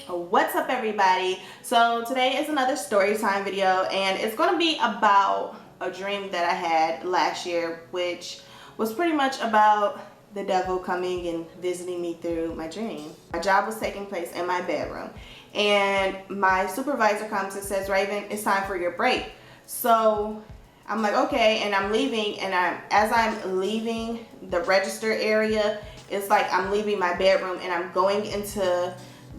What's up, everybody? So today is another story time video, and it's going to be about a dream that I had last year, which was pretty much about the devil coming and visiting me through my dream. My job was taking place in my bedroom, and my supervisor comes and says, "Raven, it's time for your break." So I'm like, okay, and I'm leaving, and as I'm leaving the register area, it's like I'm leaving my bedroom and I'm going into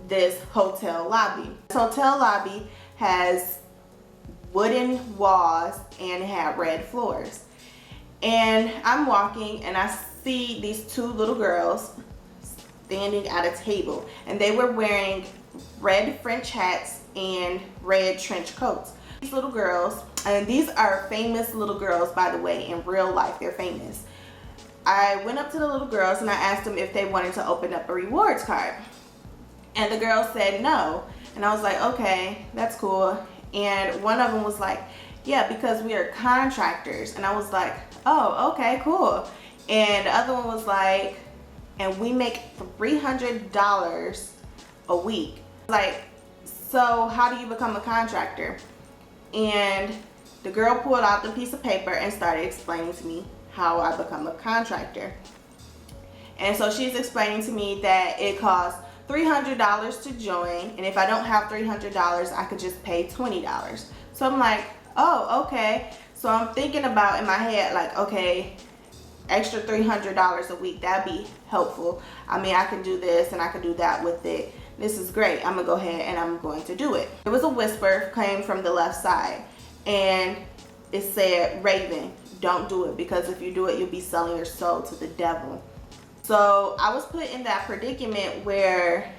this hotel lobby. This hotel lobby has wooden walls and it had red floors. And I'm walking and I see these two little girls standing at a table, and they were wearing red French hats and red trench coats. These little girls, and these are famous little girls, by the way, in real life, they're famous. I went up to the little girls and I asked them if they wanted to open up a rewards card. And the girl said no. And I was like, okay, that's cool. And one of them was like, yeah, because we are contractors. And I was like, oh, okay, cool. And the other one was like, and we make $300 a week. Like, so how do you become a contractor? And the girl pulled out the piece of paper and started explaining to me how I become a contractor. And so she's explaining to me that it costs $300 to join, and if I don't have $300, I could just pay $20. So I'm like, oh, okay. So I'm thinking about in my head, like, okay, extra $300 a week, that'd be helpful. I mean, I can do this and I can do that with it. This is great. I'm gonna go ahead and I'm going to do it. It was a whisper came from the left side, and it said, Raven, don't do it, because if you do it, you'll be selling your soul to the devil. So I was put in that predicament where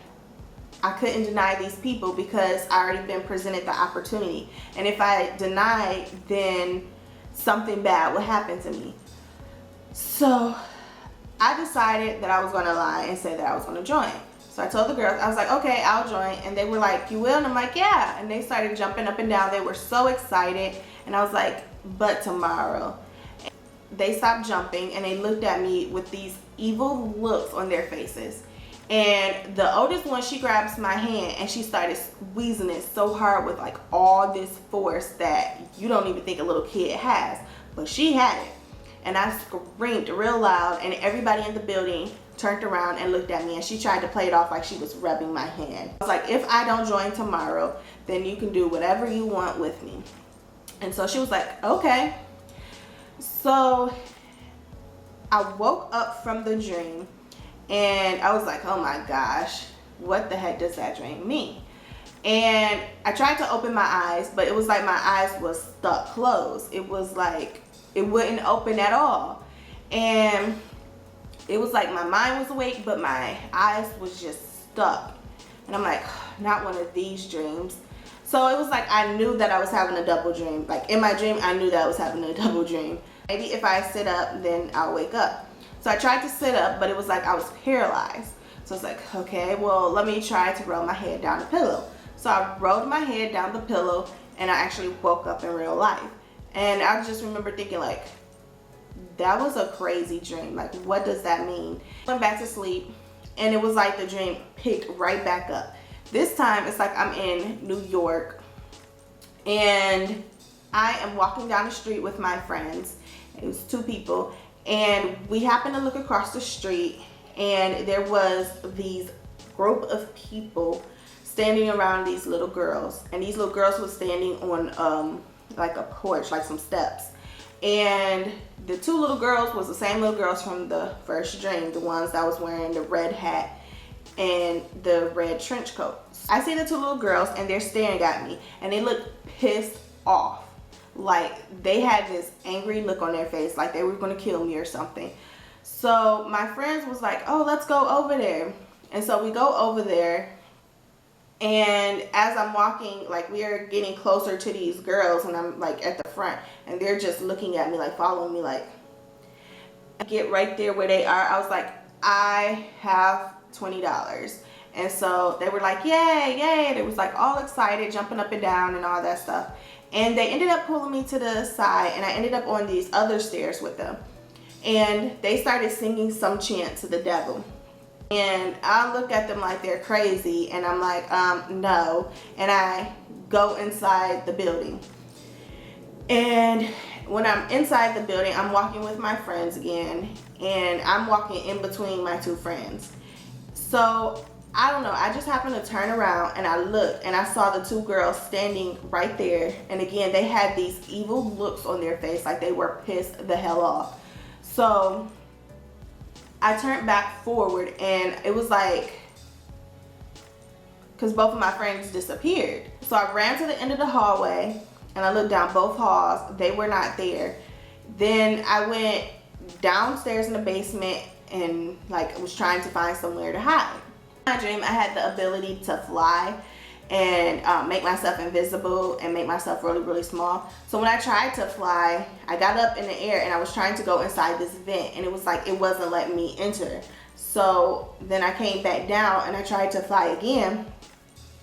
I couldn't deny these people because I already been presented the opportunity. And if I denied, then something bad would happen to me. So I decided that I was going to lie and say that I was going to join. So I told the girls, I was like, okay, I'll join. And they were like, you will? And I'm like, yeah. And they started jumping up and down. They were so excited. And I was like, but tomorrow. They stopped jumping and they looked at me with these evil looks on their faces. And the oldest one, she grabs my hand and she started squeezing it so hard with like all this force that you don't even think a little kid has, but she had it. And I screamed real loud, and everybody in the building turned around and looked at me, and she tried to play it off like she was rubbing my hand. I was like, if I don't join tomorrow, then you can do whatever you want with me. And so she was like, okay. So I woke up from the dream and I was like, oh my gosh, what the heck does that dream mean? And I tried to open my eyes, but it was like my eyes was stuck closed. It was like it wouldn't open at all. And it was like my mind was awake, but my eyes was just stuck. And I'm like, not one of these dreams. So it was like I knew that I was having a double dream. Like in my dream, I knew that I was having a double dream. Maybe if I sit up, then I'll wake up. So I tried to sit up, but it was like I was paralyzed. So it's like, okay, well, let me try to roll my head down the pillow. So I rolled my head down the pillow, and I actually woke up in real life. And I just remember thinking, like, that was a crazy dream. Like, what does that mean? I went back to sleep, and it was like the dream picked right back up. This time, it's like I'm in New York, and I am walking down the street with my friends. It was two people, and we happened to look across the street, and there was these group of people standing around these little girls, and these little girls were standing on like a porch, like some steps. And the two little girls was the same little girls from the first dream, the ones that was wearing the red hat and the red trench coat. I see the two little girls, and they're staring at me, and they look pissed off. Like they had this angry look on their face, like they were gonna kill me or something. So my friends was like, oh, let's go over there. And so we go over there, and as I'm walking, like we are getting closer to these girls, and I'm like at the front, and they're just looking at me, like following me, like I get right there where they are. I was like, I have $20. And so they were like, yay, yay. They was like all excited, jumping up and down and all that stuff. And they ended up pulling me to the side, and I ended up on these other stairs with them. And they started singing some chant to the devil. And I look at them like they're crazy, and I'm like, no. And I go inside the building. And when I'm inside the building, I'm walking with my friends again, and I'm walking in between my two friends. So I don't know, I just happened to turn around and I looked and I saw the two girls standing right there. And again, they had these evil looks on their face, like they were pissed the hell off. So I turned back forward, and it was like, because both of my friends disappeared. So I ran to the end of the hallway and I looked down both halls. They were not there. Then I went downstairs in the basement and like was trying to find somewhere to hide. In my dream, I had the ability to fly and make myself invisible and make myself really, really small. So when I tried to fly, I got up in the air and I was trying to go inside this vent, and it was like it wasn't letting me enter. So then I came back down and I tried to fly again,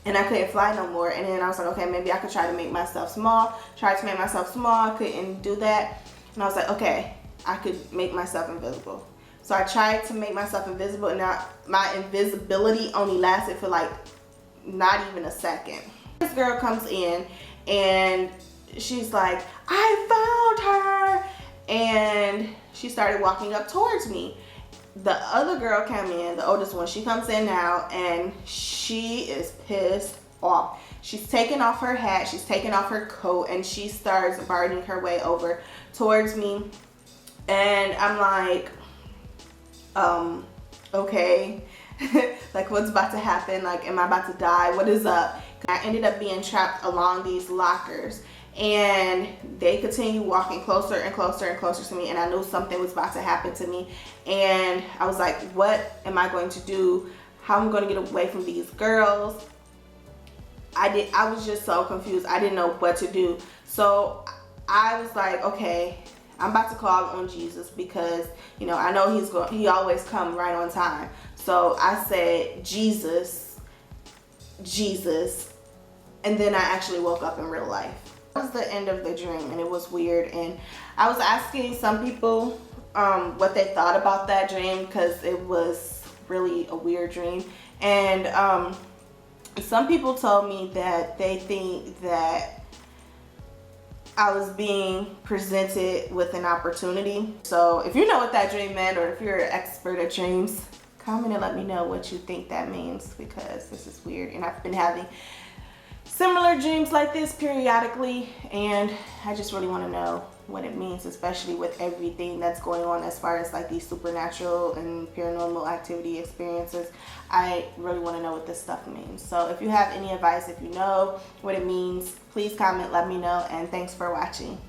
and I couldn't fly no more. And then I was like, okay, maybe I could try to make myself small. Tried to make myself small, couldn't do that. And I was like, okay, I could make myself invisible. So I tried to make myself invisible, and now my invisibility only lasted for like not even a second. This girl comes in and she's like, I found her, and she started walking up towards me. The other girl came in, the oldest one, she comes in now, and she is pissed off. She's taking off her hat, she's taking off her coat, and she starts barging her way over towards me. And I'm like, okay. Like, what's about to happen? Like, am I about to die? What is up? I ended up being trapped along these lockers, and they continued walking closer and closer and closer to me, and I knew something was about to happen to me. And I was like, what am I going to do? How am I going to get away from these girls? I was just so confused. I didn't know what to do. So I was like, okay, I'm about to call on Jesus, because, you know, I know he always come right on time. So I said, Jesus, Jesus, and then I actually woke up in real life. That was the end of the dream, and it was weird. And I was asking some people what they thought about that dream, because it was really a weird dream. And some people told me that they think that I was being presented with an opportunity. So if you know what that dream meant, or if you're an expert at dreams, comment and let me know what you think that means, because this is weird. And I've been having similar dreams like this periodically, and I just really want to know what it means, especially with everything that's going on as far as like these supernatural and paranormal activity experiences. I really want to know what this stuff means. So if you have any advice, if you know what it means, please comment, let me know, and thanks for watching.